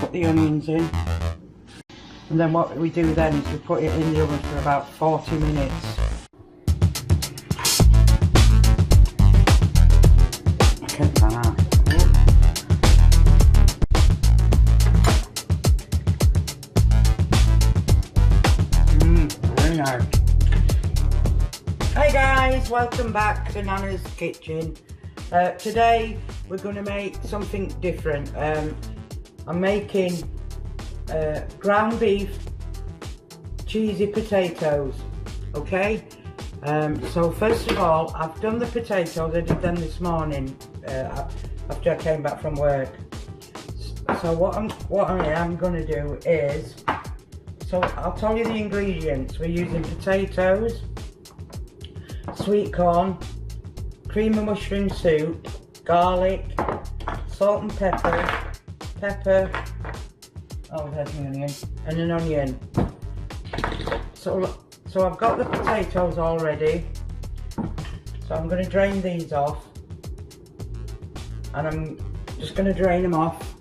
put the onions in, and then what we do then is we put it in the oven for about 40 minutes. Okay, very nice. Hi guys, welcome back to Nana's Kitchen. Today we're going to make something different. I'm making ground beef cheesy potatoes, okay? So first of all, I've done the potatoes. I did them this morning after I came back from work. So what I am going to do is, so I'll tell you the ingredients. We're using potatoes, sweet corn, cream of mushroom soup, garlic, salt and pepper, oh there's an onion, and an onion. So I've got the potatoes already, so I'm going to drain these off, and I'm just going to drain them off.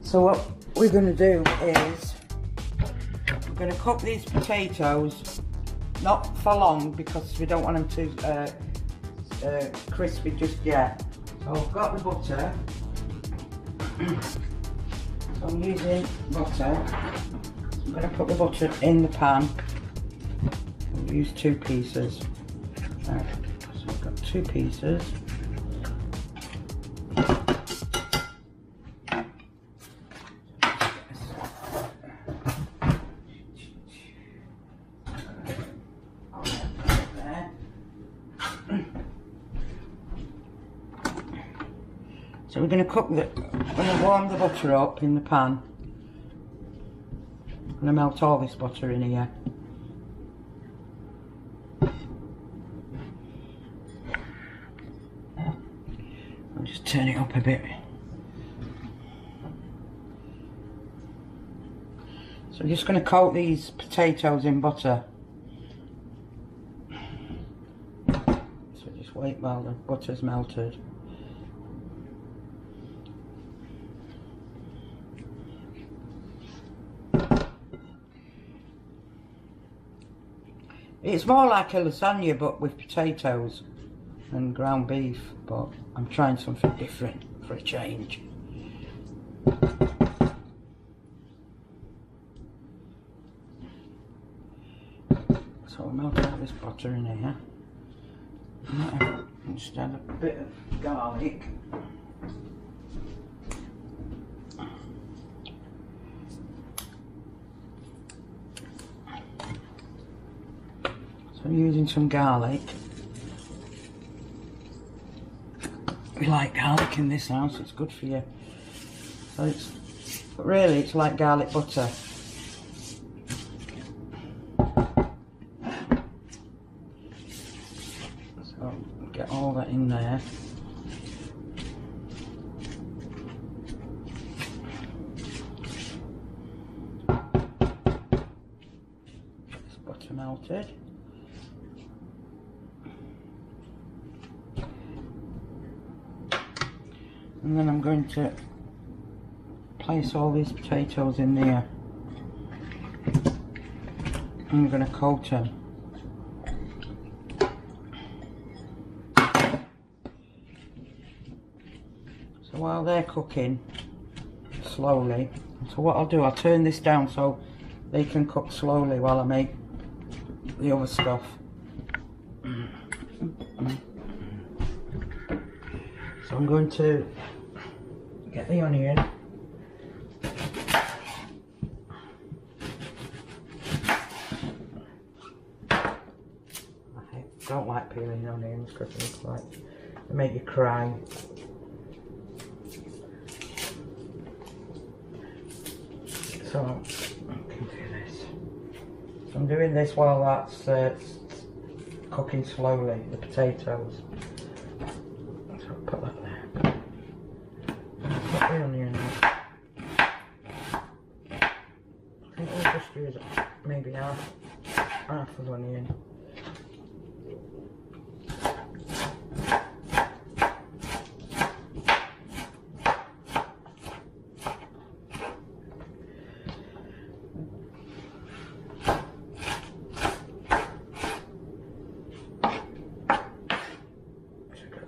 So what we're going to do is, we're going to cook these potatoes, not for long because we don't want them to crispy just yet. So I've got the butter, so I'm using butter. I'm going to put the butter in the pan. I'll use 2 pieces. Right. So I've got 2 pieces. So we're going to warm the butter up in the pan. I'm going to melt all this butter in here. I'll just turn it up a bit. So I'm just going to coat these potatoes in butter. So just wait while the butter's melted. It's more like a lasagna but with potatoes and ground beef, but I'm trying something different for a change. So I'll melt out this butter in here. And just add a bit of garlic. So I'm using some garlic. We like garlic in this house, it's good for you. So it's like garlic butter. So get all that in there. This butter melted. And then I'm going to place all these potatoes in there. I'm going to coat them. So while they're cooking slowly, so what I'll do, I'll turn this down so they can cook slowly while I make the other stuff. So I'm going to get the onion. I don't like peeling onions because they make you cry. So I can do this. So I'm doing this while that's cooking slowly, the potatoes. So I'll put that there. Put the onion in. I think we'll just use maybe half of the onion.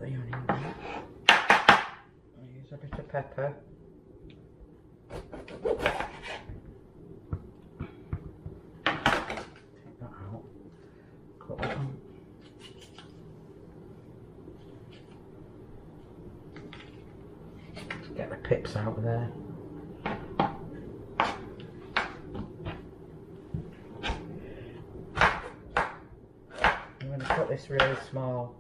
the onion out. I'll use a bit of pepper. Take that out. Cut that on. Get the pips out of there. I'm going to cut this really small.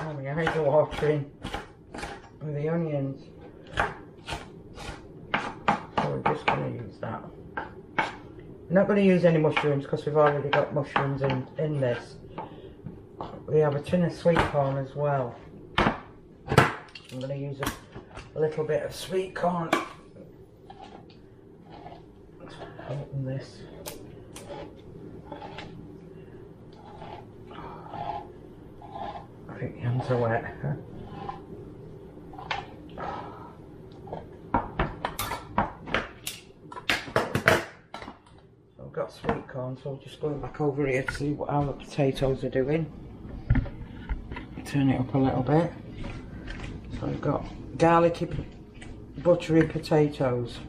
Oh, my eyes are watering with the onions. So we're just going to use that. We're not going to use any mushrooms because we've already got mushrooms in this. We have a tin of sweet corn as well. I'm going to use a little bit of sweet corn. Open this. I think the hands are wet. So I've got sweet corn, so I'm just going back over here to see how the potatoes are doing. Turn it up a little bit. So I've got garlicky, buttery potatoes.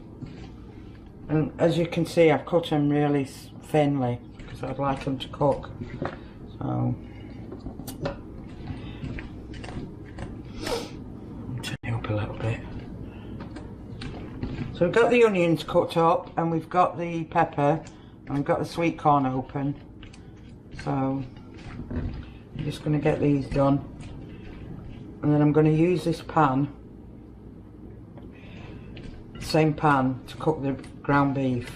And as you can see, I've cut them really thinly because I'd like them to cook. So turn it up a little bit. So we've got the onions cut up, and we've got the pepper, and we've got the sweet corn open. So I'm just going to get these done, and then I'm going to use this pan, same pan, to cook the ground beef,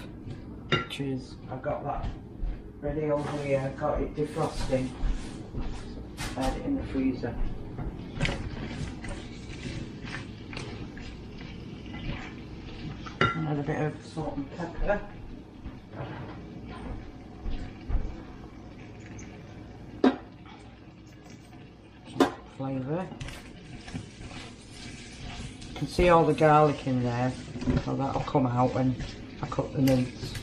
which is, I've got that ready over here. I've got it defrosting. I had it in the freezer. Add a bit of salt and pepper. Some flavour. You can see all the garlic in there, so that'll come out when I cook the mince.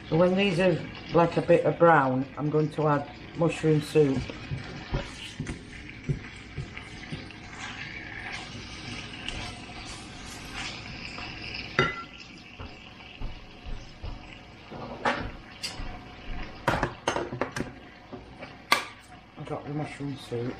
So when these are like a bit of brown, I'm going to add mushroom soup. I've got the mushroom soup.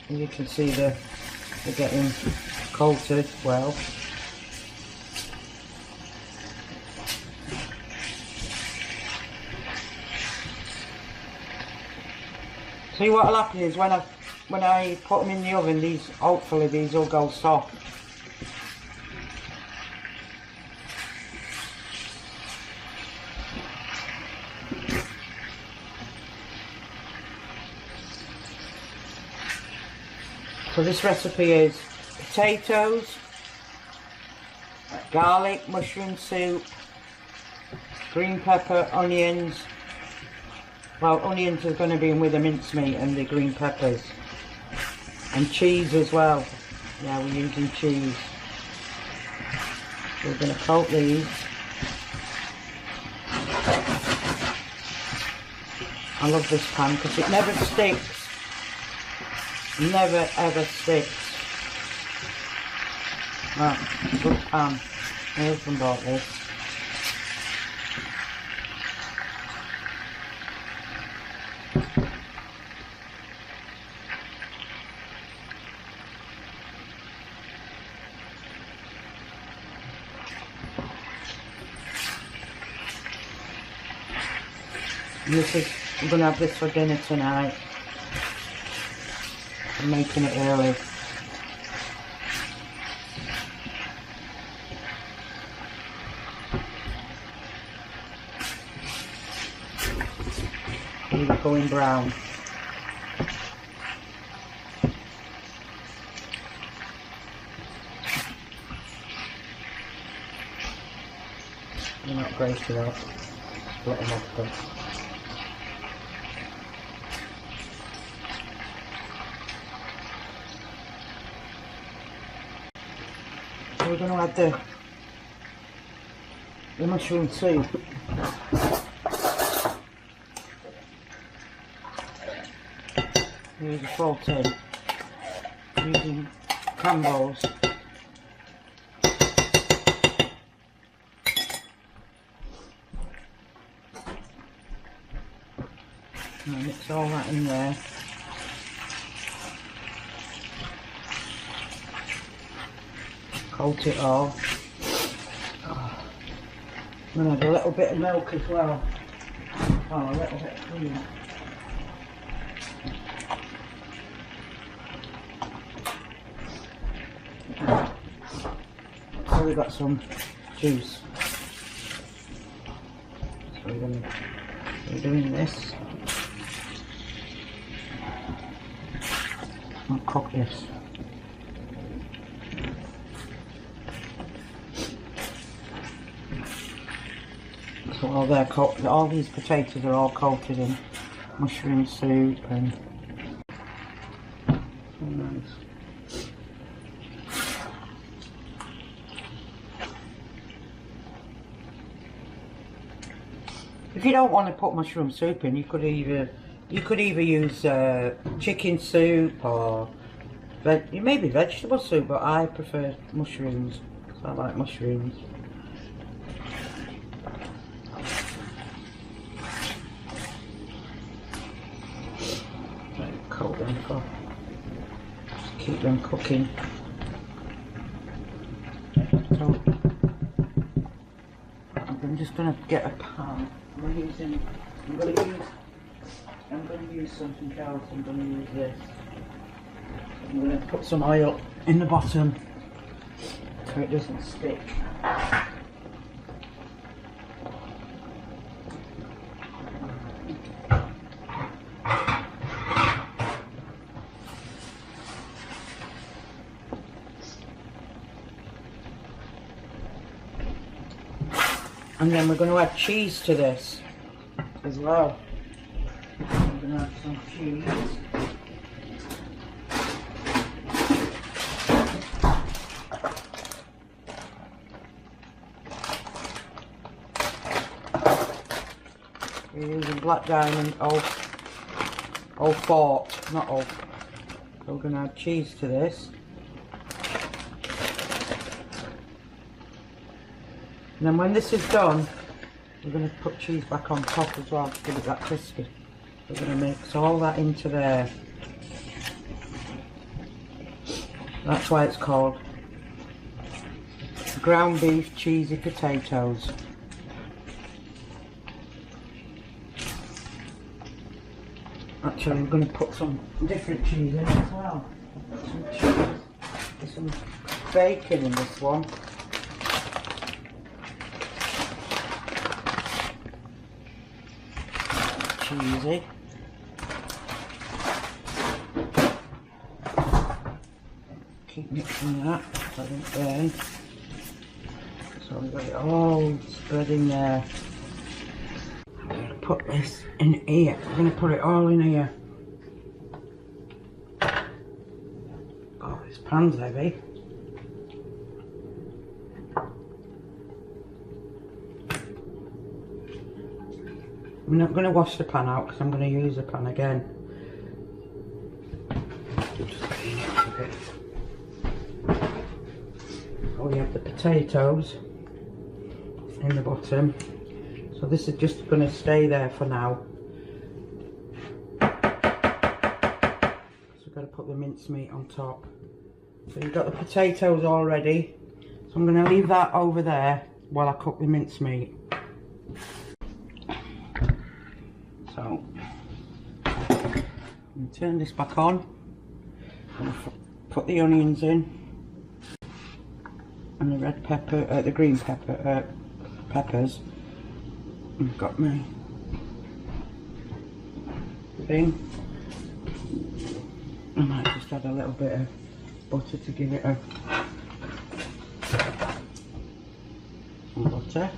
And you can see they're getting coated well. See what'll happen is when I put them in the oven, hopefully these will go soft. So this recipe is potatoes, garlic, mushroom soup, green pepper, onions. Well, onions are going to be in with the mincemeat and the green peppers. And cheese as well. Yeah, we're using cheese. So we're going to coat these. I love this pan because it never sticks. Never ever sticks. Right, good pan. My husband bought this. And this is I'm going to have this for dinner tonight. I'm making it early. Leave it going brown. You're not great for that. Split them off then. So we're going to add the mushroom soup. Here's a full tin. Using crumbles. And mix all that in there. Coat it all. Oh. I'm going to add a little bit of milk as well. Oh, a little bit of cream. So we've got some juice. So we're doing this. I'll cook this. So all these potatoes are all coated in mushroom soup and so nice. If you don't want to put mushroom soup in, you could either use chicken soup or maybe vegetable soup, but I prefer mushrooms. So I like mushrooms. Coat them for, just keep them cooking. So I'm just going to get a pan. I'm going to use something else. I'm going to use this. I'm going to put some oil in the bottom so it doesn't stick. And then we're going to add cheese to this as well. I'm going to add some cheese. We're using Black Diamond Old Fort, not Old. So we're going to add cheese to this. And then when this is done, we're going to put cheese back on top as well to give it that crispy. We're going to mix all that into there. That's why it's called ground beef cheesy potatoes. Actually, we're going to put some different cheese in as well. Some cheese. There's some bacon in this one. Cheesy. Keep mixing that so it doesn't burn. So we've got it all spread in there. I'm going to put this in here. I'm going to put it all in here. Oh, this pan's heavy. I'm not going to wash the pan out because I'm going to use the pan again. Just clean it a bit. Oh, we have the potatoes in the bottom. So this is just going to stay there for now. So we've got to put the mincemeat on top. So you've got the potatoes all ready. So I'm going to leave that over there while I cook the mincemeat. So And turn this back on. And put the onions in. And the red pepper, the green pepper, peppers. I've got my thing. I might just add a little bit of butter to give it a butter.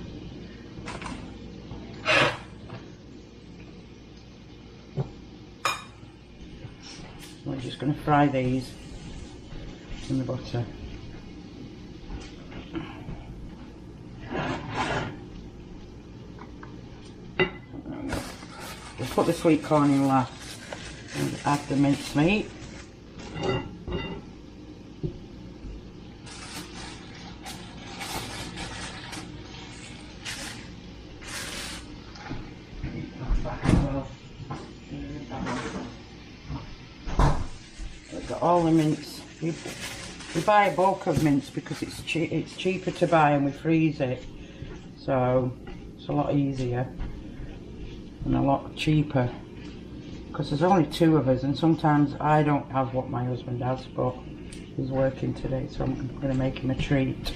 We're just going to fry these in the butter. We'll put the sweet corn in last and add the minced meat. We've got all the mince. We buy a bulk of mince because it's cheaper to buy and we freeze it, so it's a lot easier and a lot cheaper because there's only 2 of us and sometimes I don't have what my husband has, but he's working today, so I'm going to make him a treat.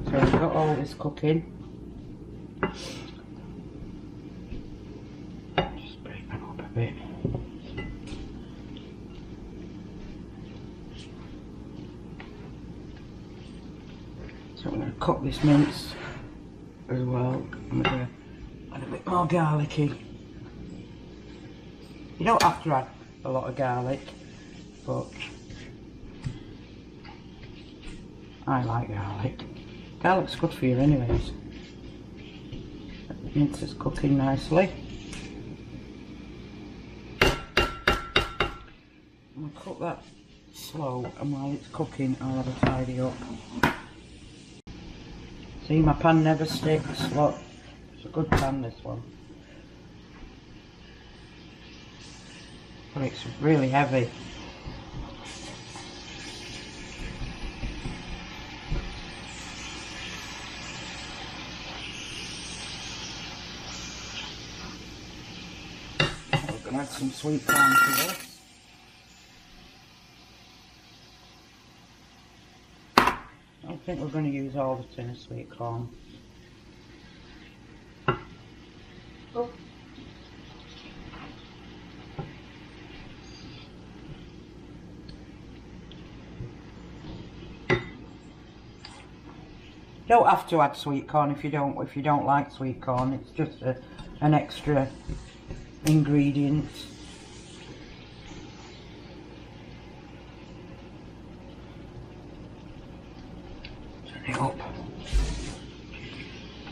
So we've got all this cooking. Just break that up a bit. So I'm going to cook this mince as well. I'm going to add a bit more garlicky. You don't have to add a lot of garlic, but I like garlic. Garlic's good for you anyways. The mince is cooking nicely. I'll cook that slow, and while it's cooking I'll have a tidy up. See, my pan never sticks. Look, it's a good pan, this one. But it's really heavy. We're going to add some sweet corn to this. I don't think we're going to use all the tin of sweet corn. Oh. You don't have to add sweet corn if you don't like sweet corn. It's just an extra ingredient. Turn it up.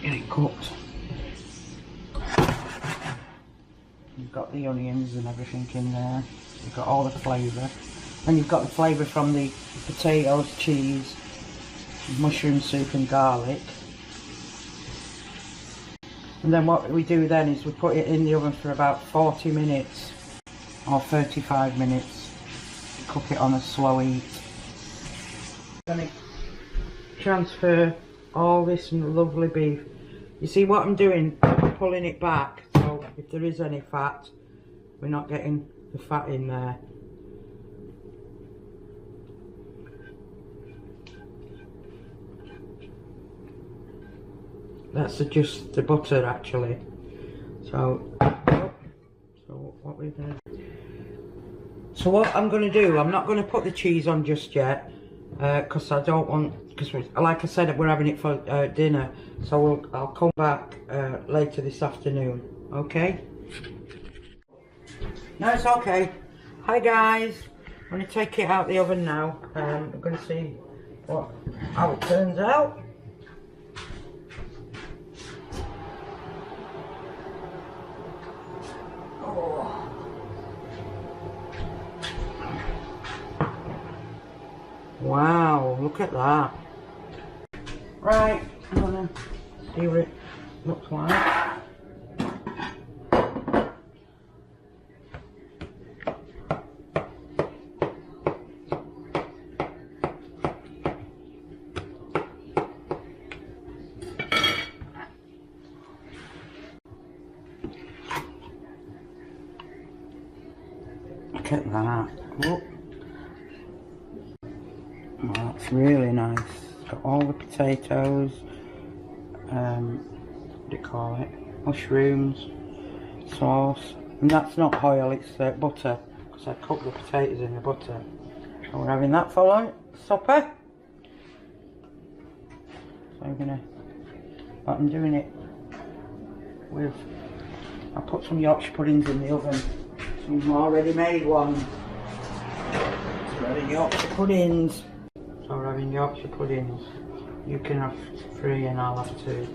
Get it cooked. You've got the onions and everything in there. You've got all the flavour. And you've got the flavour from the potatoes, cheese, mushroom soup and garlic. And then what we do then is we put it in the oven for about 40 minutes or 35 minutes. Cook it on a slow heat. I'm going to transfer all this lovely beef. You see what I'm doing? I'm pulling it back, so if there is any fat, we're not getting the fat in there. That's just the butter actually. So what we're gonna So what I'm gonna do, I'm not gonna put the cheese on just yet, because I don't want, because like I said, we're having it for dinner. So I'll come back later this afternoon. Okay? No, it's okay. Hi guys. I'm gonna take it out the oven now. We're gonna see how it turns out. Wow, look at that. Right, I'm gonna see what it looks like. at that. Oh. Oh, that's really nice. It's got all the potatoes, what do you call it? Mushrooms, sauce. And that's not oil, it's butter. Because I cook the potatoes in the butter. So we're having that for supper. So I'm doing it with, I put some Yorkshire puddings in the oven. Some already made ones. Ready Yorkshire puddings. So we're having Yorkshire puddings. You can have 3 and I'll have 2.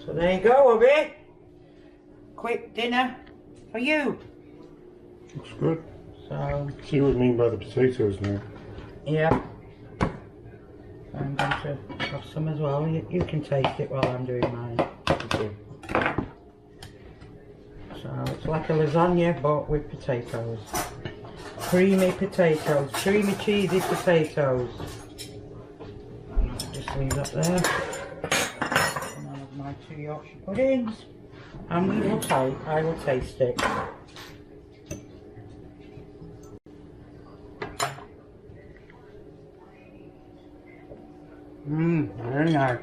So there you go, Abby. Quick dinner for you. Looks good. So See what you mean by the potatoes now. yeah. I'm going to have some as well. You can taste it while I'm doing mine. Okay. So it's like a lasagna but with potatoes. Creamy potatoes, creamy cheesy potatoes. Just leave that there. And I have my 2 Yorkshire puddings. And we will I will taste it. Very nice.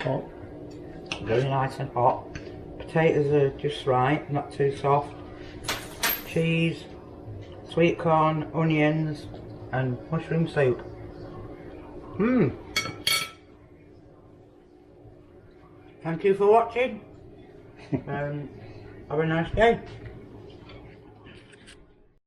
Hot. Very nice and hot. Potatoes are just right, not too soft. Cheese, sweet corn, onions, and mushroom soup. Thank you for watching. Have a nice day.